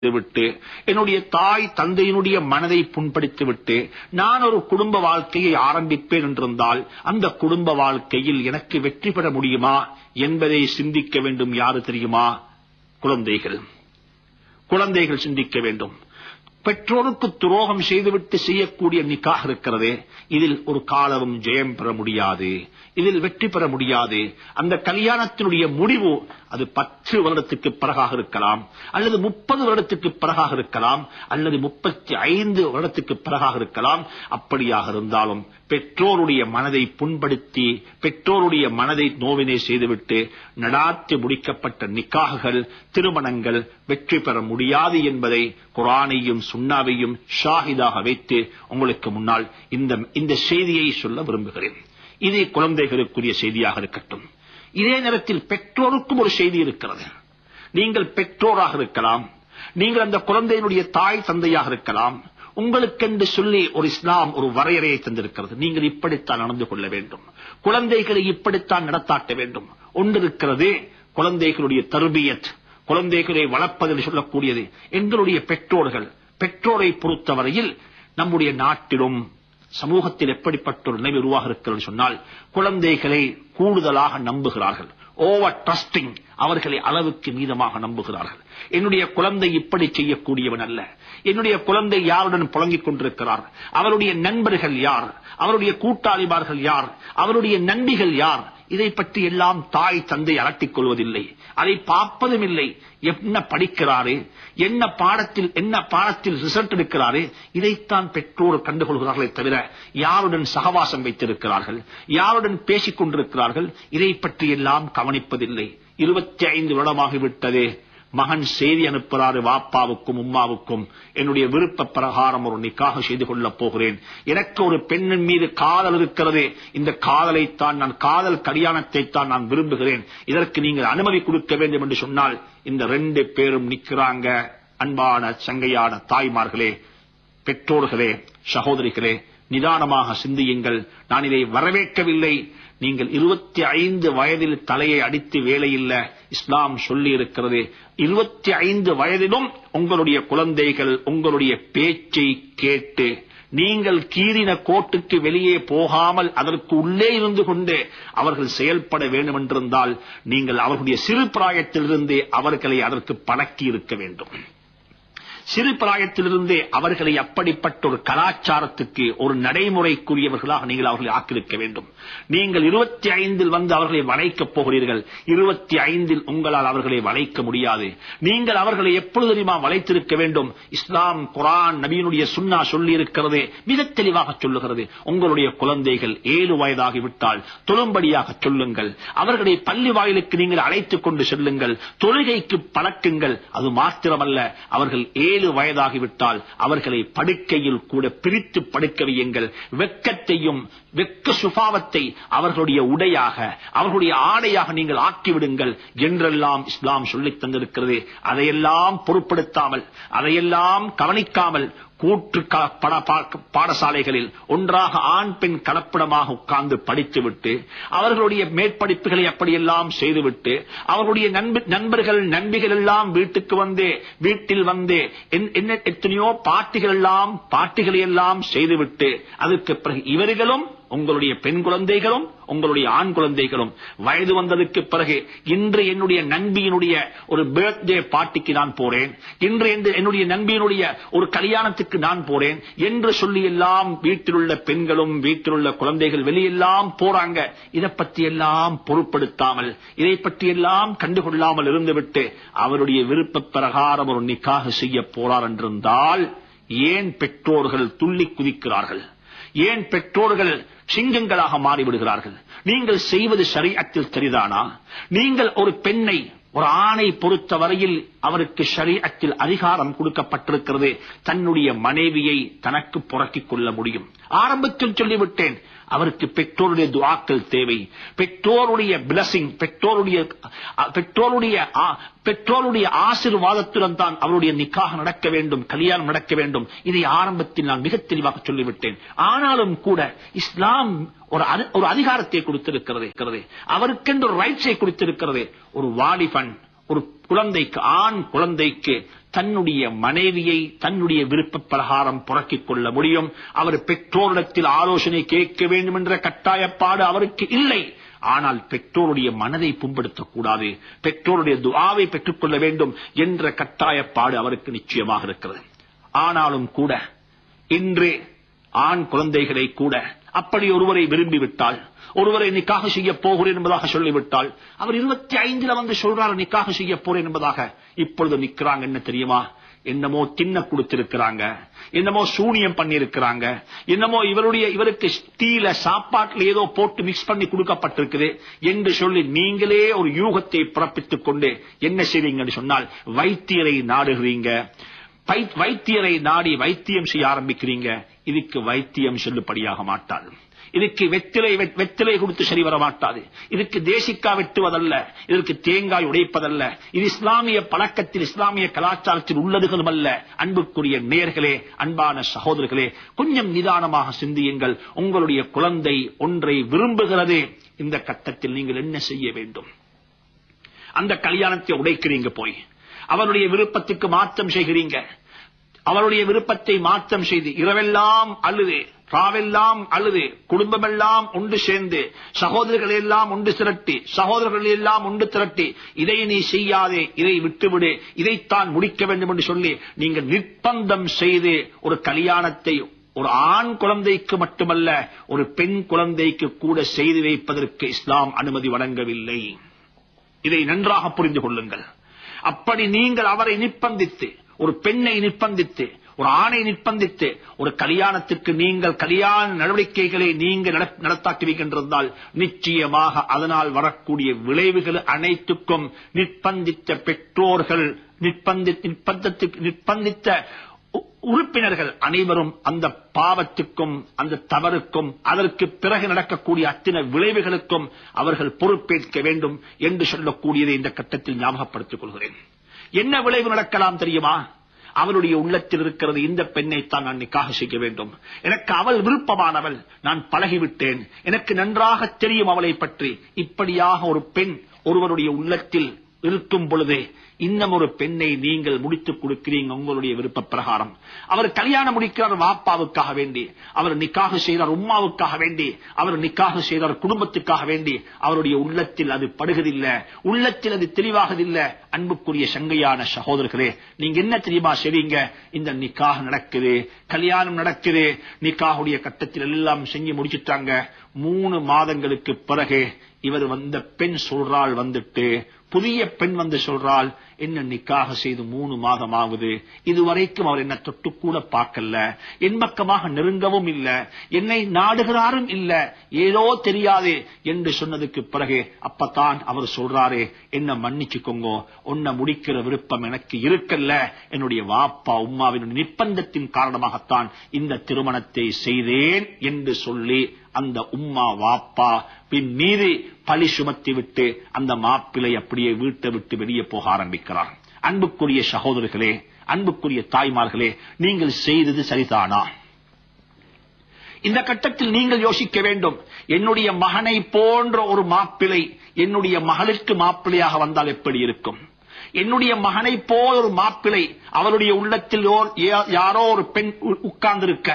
விட்டு என்னுடைய தாய் தந்தையினுடைய மனதை புண்படுத்தி விட்டு நான் ஒரு குடும்ப வாழ்க்கையை ஆரம்பிப்பேன் என்றிருந்தால் அந்த குடும்ப வாழ்க்கையில் எனக்கு வெற்றி பெற முடியுமா என்பதை சிந்திக்க வேண்டும். யாரு தெரியுமா? குழந்தைகள் சிந்திக்க வேண்டும். பெற்றோருக்கு துரோகம் செய்துவிட்டு செய்யக்கூடிய நிக்காஹ் இருக்கிறதே, இதில் ஒரு காலமும் ஜெயம் பெற முடியாது, இதில் வெற்றி பெற முடியாது. அந்த கல்யாணத்தினுடைய முடிவு அது 10 வருடத்துக்கு பிறகாக இருக்கலாம், அல்லது 30 வருடத்துக்கு பிறகாக இருக்கலாம், அல்லது 35 வருடத்துக்கு பிறகாக இருக்கலாம். அப்படியாக இருந்தாலும் பெற்றோருடைய மனதை புண்படுத்தி பெற்றோருடைய மனதை நோவினை செய்துவிட்டு நடாத்தி முடிக்கப்பட்ட நிக்காஹ்கள், திருமணங்கள் வெற்றி பெற முடியாது என்பதை குர்ஆனையும் சுன்னாவையும் ஷாஹிதாக வைத்து உங்களுக்கு முன்னால் இந்த செய்தியை சொல்ல விரும்புகிறேன். இது குழந்தைகளுக்குரிய செய்தியாக இருக்கட்டும். இதே நேரத்தில் பெற்றோருக்கும் ஒரு செய்தி இருக்கிறது. நீங்கள் பெற்றோராக இருக்கலாம், நீங்கள் அந்த குழந்தையினுடைய தாய் தந்தையாக இருக்கலாம். உங்களுக்கென்று சொல்லி ஒரு இஸ்லாம் ஒரு வரையறையை தந்திருக்கிறது. நீங்கள் இப்படித்தான் நடந்து கொள்ள வேண்டும், குழந்தைகளை இப்படித்தான் நடத்தாட்ட வேண்டும். ஒன்றிருக்கிறது குழந்தைகளுடைய தர்பியத், குழந்தைகளை வளர்ப்பதில் சொல்லக்கூடியது. எங்களுடைய பெற்றோரை பொறுத்தவரையில் நம்முடைய நாட்டிலும் சமூகத்தில் எப்படிப்பட்ட ஒரு நிலைமை உருவாக இருக்கிறது சொன்னால், குழந்தைகளை கூடுதலாக நம்புகிறார்கள். ஓவர் ட்ரஸ்டிங், அவர்களை அளவுக்கு மீதமாக நம்புகிறார்கள். என்னுடைய குழந்தை இப்படி செய்யக்கூடியவன் அல்ல, என்னுடைய குழந்தை யாருடன் புழங்கிக் கொண்டிருக்கிறார், அவருடைய நண்பர்கள் யார், அவருடைய கூட்டாளிமார்கள் யார், அவருடைய நண்பிகள் யார், இதை பற்றி எல்லாம் தாய் தந்தை அலட்டிக் கொள்வதில்லை, அதை பார்ப்பதும் இல்லை. என்ன படிக்கிறாரு, என்ன பாடத்தில் ரிசல்ட் எடுக்கிறாரு, இதைத்தான் பெற்றோர் கண்டுகொள்கிறார்களே தவிர யாருடன் சகவாசம் வைத்திருக்கிறார்கள், யாருடன் பேசிக் கொண்டிருக்கிறார்கள், இதை பற்றி எல்லாம் கவனிப்பதில்லை. 25 வருடமாகிவிட்டது. மகன் செய்தி அனுப்புகிறாரு வாப்பாவுக்கும் உம்மாவுக்கும், என்னுடைய விருப்ப பிரகாரம் ஒரு நிக்காஹ் செய்து கொள்ளப் போகிறேன், எனக்கு ஒரு பெண்ணின் மீது காதல் இருக்கிறது, இந்த காதல் கல்யாணத்தை தான் நான் விரும்புகிறேன், இதற்கு நீங்கள் அனுமதி கொடுக்க வேண்டும் என்று சொன்னால் இந்த 2 பேரும் நிற்கிறாங்க. அன்பான சங்கையான தாய்மார்களே, பெற்றோர்களே, சகோதரிகளே, நிதானமாக சிந்தியுங்கள். நான் இதை வரவேற்கவில்லை. நீங்கள் 25 வயதில் தலையை அடித்து வேலையில்லை. இஸ்லாம் சொல்லி இருக்கிறது, 25 வயதிலும் உங்களுடைய குழந்தைகள் உங்களுடைய பேச்சை கேட்டு நீங்கள் கீறின கோட்டுக்கு வெளியே போகாமல் அதற்கு உள்ளே இருந்து கொண்டு அவர்கள் செயல்பட வேண்டும் என்றிருந்தால் நீங்கள் அவர்களுடைய சிறு பிராயத்திலிருந்தே அவர்களை அதற்கு பழக்கி இருக்க வேண்டும். சிறு பிராயத்திலிருந்தே அவர்களை அப்படிப்பட்ட ஒரு கலாச்சாரத்துக்கு, ஒரு நடைமுறைக்குரியவர்களாக நீங்கள் அவர்களை ஆக்கியிருக்க வேண்டும். நீங்கள் 25 வந்து அவர்களை வளைக்கப் போகிறீர்கள், 25 உங்களால் அவர்களை வளைக்க முடியாது. நீங்கள் அவர்களை எப்பொழுது தெரியுமா வளைத்திருக்க வேண்டும்? இஸ்லாம், குர்ஆன், நபியினுடைய சுன்னா சொல்லி இருக்கிறது, மிக தெளிவாக சொல்லுகிறது. உங்களுடைய குழந்தைகள் 7 வயதாகிவிட்டால் தொழும்படியாக சொல்லுங்கள், அவர்களை பள்ளி வாயிலுக்கு நீங்கள் அழைத்துக் கொண்டு செல்லுங்கள், தொழுகைக்கு பழக்குங்கள். அது மாத்திரமல்ல, அவர்கள் 7 வயதாகிவிட்டால் அவர்களை படுக்கையில் கூட பிரித்து படுக்க வையுங்கள். வெட்கத்தையும் வெட்க சுபாவத்தை அவர்களுடைய உடையாக, அவர்களுடைய ஆடையாக நீங்கள் ஆக்கிவிடுங்கள் என்றெல்லாம் இஸ்லாம் சொல்லித் தந்திருக்கிறது. அதையெல்லாம் பொருட்படுத்தாமல், அதையெல்லாம் கவனிக்காமல் கூற்று பாடசாலைகளில் ஒன்றாக ஆண் பெண் கலப்படமாக உட்கார்ந்து படித்துவிட்டு அவர்களுடைய மேற்படிப்புகளை அப்படியெல்லாம் செய்துவிட்டு அவர்களுடைய நண்பர்கள் நண்பிகள் எல்லாம் வீட்டில் வந்து எத்தனையோ பாட்டிகளை எல்லாம் செய்துவிட்டு அதற்கு பிறகு இவர்களும் உங்களுடைய பெண் குழந்தைகளும் உங்களுடைய ஆண் குழந்தைகளும் வயது வந்ததுக்கு பிறகு இன்று என்னுடைய நண்பியினுடைய ஒரு பர்த்டே பார்ட்டிக்கு நான் போறேன், இன்று என்னுடைய நண்பியினுடைய ஒரு கல்யாணத்துக்கு நான் போறேன் என்று சொல்லி எல்லாம் வீட்டில் உள்ள பெண்களும் வீட்டில் உள்ள குழந்தைகள் வெளியெல்லாம் போறாங்க. இதை பற்றி எல்லாம் பொருட்படுத்தாமல், இதை பற்றி எல்லாம் கண்டுகொள்ளாமல் இருந்துவிட்டு அவருடைய விருப்ப பிரகாரம் ஒரு நிக்காஹ் செய்ய போறார் என்றிருந்தால் ஏன் பெற்றோர்கள் துள்ளி குதிக்கிறார்கள்? ஏன் பெற்றோர்கள் சிங்கங்களாக மாறிவிடுகிறார்கள்? நீங்கள் செய்வது ஷரீஅத்தில் சரிதானா? நீங்கள் ஒரு பெண்ணை, ஒரு ஆணை பொறுத்தவரையில் அவருக்கு ஷரீஅத்தில் அதிகாரம் கொடுக்கப்பட்டிருக்கிறது, தன்னுடைய மனைவியை தனக்கு புரட்டிக் கொள்ள முடியும். ஆரம்பத்தில் சொல்லிவிட்டேன், அவருக்கு பெற்றோருடைய துஆக்கள் தேவை, பெற்றோருடைய பிளஸிங், பெற்றோருடைய ஆசீர்வாதத்துடன் தான் அவருடைய நிக்காஹ் நடக்க வேண்டும், கல்யாணம் நடக்க வேண்டும். இதை ஆரம்பத்தில் நான் மிக தெளிவாக சொல்லிவிட்டேன். ஆனாலும் கூட இஸ்லாம் ஒரு அதிகாரத்தை கொடுத்திருக்கிறது, அவருக்கென்று ரைட்ஸை கொடுத்திருக்கிறது. ஒரு வாலிபன், குழந்தைக்கு, ஆண் குழந்தைக்கு தன்னுடைய மனைவியை தன்னுடைய விருப்ப பிரகாரம் புறக்கிக் கொள்ள முடியும். அவர் பெற்றோரிடத்தில் ஆலோசனை கேட்க வேண்டும் என்ற கட்டாயப்பாடு அவருக்கு இல்லை. ஆனால் பெற்றோருடைய மனதை புண்படுத்தக்கூடாது, பெற்றோருடைய துஆவை பெற்றுக் கொள்ள வேண்டும் என்ற கட்டாயப்பாடு அவருக்கு நிச்சயமாக இருக்கிறது. ஆனாலும் கூட இன்று ஆண் குழந்தைகளை கூட அப்படி ஒருவரை விரும்பிவிட்டால், ஒருவரை நிக்காஹ் செய்ய போகிறேன் என்பதாக சொல்லிவிட்டால், அவர் 25 வந்து சொல்றாரு நிக்காஹ் செய்ய போறேன் என்பதாக. இப்பொழுது நிக்கிறாங்க என்ன தெரியுமா? என்னமோ தின்ன கொடுத்திருக்கிறாங்க, என்னமோ சூனியம் பண்ணி இருக்கிறாங்க, என்னமோ இவருக்கு டீல சாப்பாட்டுல ஏதோ போட்டு மிக்ஸ் பண்ணி கொடுக்கப்பட்டிருக்குது என்று சொல்லி நீங்களே ஒரு யூகத்தை பிறப்பித்துக் கொண்டு என்ன செய்வீங்கன்னு சொன்னால் வைத்தியரை நாடுகிறீங்க. வைத்தியரை நாடி வைத்தியம் செய்ய ஆரம்பிக்கிறீங்க. இதுக்கு வைத்தியம் செல்லுபடியாக மாட்டாது. இதுக்கு வெத்திலை கொடுத்து சரி வர மாட்டாது. இதுக்கு தேசிக்கா வெட்டுவதல்ல, இதற்கு தேங்காய் உடைப்பதல்ல. இது இஸ்லாமிய பழக்கத்தில், இஸ்லாமிய கலாச்சாரத்தில் உள்ளதுகளும் அல்ல. அன்புக்குரிய நேயர்களே, அன்பான சகோதரர்களே, கொஞ்சம் நிதானமாக சிந்தியுங்கள். உங்களுடைய குழந்தை ஒன்றை விரும்புகிறது. இந்த கட்டத்தில் நீங்கள் என்ன செய்ய வேண்டும்? அந்த கல்யாணத்தை உடைக்கிறீங்க, போய் அவருடைய விருப்பத்துக்கு மாற்றம் செய்கிறீங்க. அவருடைய விருப்பத்தை மாற்றம் செய்து இரவெல்லாம் அழுது, ராவெல்லாம் அழுது, குடும்பமெல்லாம் ஒன்று சேர்ந்து, சகோதரர்கள் எல்லாம் ஒன்று திரட்டி, சகோதரர்கள் எல்லாம் ஒன்று திரட்டி, இதை நீ செய்யாதே, இதை விட்டுவிடு, இதைத்தான் முடிக்க வேண்டும் என்று சொல்லி நீங்கள் நிர்பந்தம் செய்து ஒரு கல்யாணத்தை ஒரு ஆண் குழந்தைக்கு மட்டுமல்ல, ஒரு பெண் குழந்தைக்கு கூட செய்து வைப்பதற்கு இஸ்லாம் அனுமதி வழங்கவில்லை. இதை நன்றாக புரிந்து கொள்ளுங்கள். அப்படி நீங்கள் அவரை நிர்பந்தித்து, ஒரு பெண்ணை நிர்பந்தித்து, ஒரு ஆணை நிர்பந்தித்து ஒரு கல்யாணத்துக்கு நீங்கள் கல்யாண நடவடிக்கைகளை நீங்கள் நடத்தாக்குவீர்கள், நிச்சயமாக அதனால் வரக்கூடிய விளைவுகள் அனைத்துக்கும் நிர்பந்தித்த பெற்றோர்கள், நிர்பந்தித்த உறுப்பினர்கள் அனைவரும் அந்த பாவத்துக்கும் அந்த தவறுக்கும் அதற்கு பிறகு நடக்கக்கூடிய அத்தனை விளைவுகளுக்கும் அவர்கள் பொறுப்பேற்க வேண்டும் என்று சொல்லக்கூடியதை இந்த கட்டத்தில் ஞாபகப்படுத்திக் கொள்கிறேன். என்ன விளைவு நடக்கலாம் தெரியுமா? அவருடைய உள்ளத்தில் இருக்கிறது, இந்த பெண்ணைத்தான் நான் நிக்காஹ் செய்ய வேண்டும், எனக்கு அவள் விருப்பமானவள், நான் பழகிவிட்டேன், எனக்கு நன்றாக தெரியும் அவளை பற்றி. இப்படியாக ஒரு பெண் ஒருவருடைய உள்ளத்தில் இருக்கும் பொழுது இன்னும் ஒரு பெண்ணை நீங்கள் முடித்துக் கொடுக்கிறீங்க உங்களுடைய விருப்ப பிரகாரம். அவர் கல்யாணம் முடிக்கிறார் வாப்பாவுக்காக வேண்டி, அவர் நிக்காஹ் செய்தார் உம்மாவுக்காக வேண்டி, அவர் நிக்காஹ் செய்தார் குடும்பத்துக்காக வேண்டி. அவருடைய உள்ளத்தில் அது படுகிறதில்லை, உள்ளத்தில் அது தெளிவாகதில்லை. அன்புக்குரிய சங்கையான சகோதரர்களே, நீங்க என்ன தெரியுமா செய்வீங்க? இந்த நிக்காஹ் நடக்குது, கல்யாணம் நடக்குது, நிக்காஹுடைய கட்டத்தில் எல்லாம் செஞ்சு முடிச்சுட்டாங்க. 3 மாதங்களுக்கு பிறகு இவர் வந்த பெண் சொல்றாள், வந்துட்டு புதிய பெண் வந்து சொல்றாள், என்ன நிக்காஹ் செய்து 3 மாதம் ஆகுது, இதுவரைக்கும் அவர் என்ன தொட்டு கூட பார்க்கல, என் பக்கமாக நெருங்கவும் இல்ல, என்னை நாடுகிறாரும் இல்ல, ஏதோ தெரியாது என்று சொன்னதுக்கு பிறகு அப்பதான் அவர் சொல்றாரு, என்ன மன்னிச்சுக்கோங்க, உன்னை முடிக்கிற விருப்பம் எனக்கு இருக்கல்ல, என்னுடைய வாப்பா உம்மாவின் நிர்பந்தத்தின் காரணமாகத்தான் இந்த திருமணத்தை செய்தேன் என்று சொல்லி அந்த உம்மா வாப்பா பின் மீது பழி சுமத்தி விட்டு அந்த மாப்பிளை அப்படியே வீட்டை விட்டு வெளியே போக ஆரம்பிக்கிறார். அன்புக்குரிய சகோதரர்களே, அன்புக்குரிய தாய்மார்களே, நீங்கள் செய்தது சரிதானா? இந்த கட்டத்தில் நீங்கள் யோசிக்க வேண்டும். என்னுடைய மகனை போன்ற ஒரு மாப்பிளை என்னுடைய மகளுக்கு மாப்பிளையாக வந்தால் எப்படி இருக்கும்? என்னுடைய மகனை போல் ஒரு மாப்பிளை அவருடைய உள்ளத்தில் யாரோ ஒரு பெண் உட்கார்ந்திருக்க,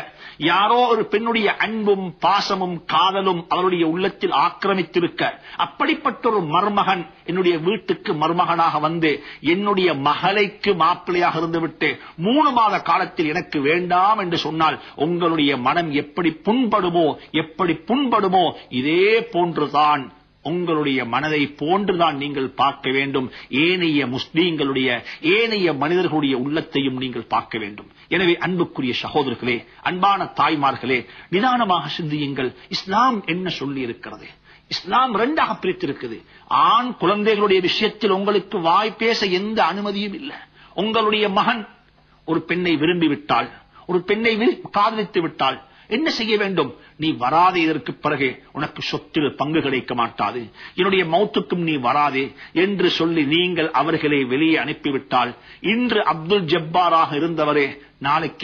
யாரோ ஒரு பெண்ணுடைய அன்பும் பாசமும் காதலும் அவருடைய உள்ளத்தில் ஆக்கிரமித்திருக்க, அப்படிப்பட்ட ஒரு மருமகன் என்னுடைய வீட்டுக்கு மருமகனாக வந்து என்னுடைய மகளைக்கு மாப்பிள்ளையாக இருந்துவிட்டு 3 மாத காலத்தில் எனக்கு வேண்டாம் என்று சொன்னால் உங்களுடைய மனம் எப்படி புண்படுமோ? இதே போன்றுதான் உங்களுடைய மனதை போன்றுதான் நீங்கள் பார்க்க வேண்டும். ஏனைய முஸ்லீம்களுடைய, ஏனைய மனிதர்களுடைய உள்ளத்தையும் நீங்கள் பார்க்க வேண்டும். எனவே அன்புக்குரிய சகோதரர்களே, அன்பான தாய்மார்களே, நிதானமாக சிந்தியுங்கள். இஸ்லாம் என்ன சொல்லி இருக்கிறது? இஸ்லாம் 2ஆக பிரித்திருக்கிறது. ஆண் குழந்தைகளுடைய விஷயத்தில் உங்களுக்கு வாய் பேச எந்த அனுமதியும் இல்லை. உங்களுடைய மகன் ஒரு பெண்ணை விரும்பிவிட்டால், ஒரு பெண்ணை காதலித்து விட்டால் என்ன செய்ய வேண்டும்? நீ வராதே, இதற்கு பிறகு உனக்கு சொத்தில் பங்கு கிடைக்க மாட்டாது, என்னுடைய மௌத்துக்கும் நீ வராதே என்று சொல்லி நீங்கள் அவர்களை வெளியே அனுப்பிவிட்டால், இன்று அப்துல் ஜப்பாராக இருந்தவரே நாளைக்கு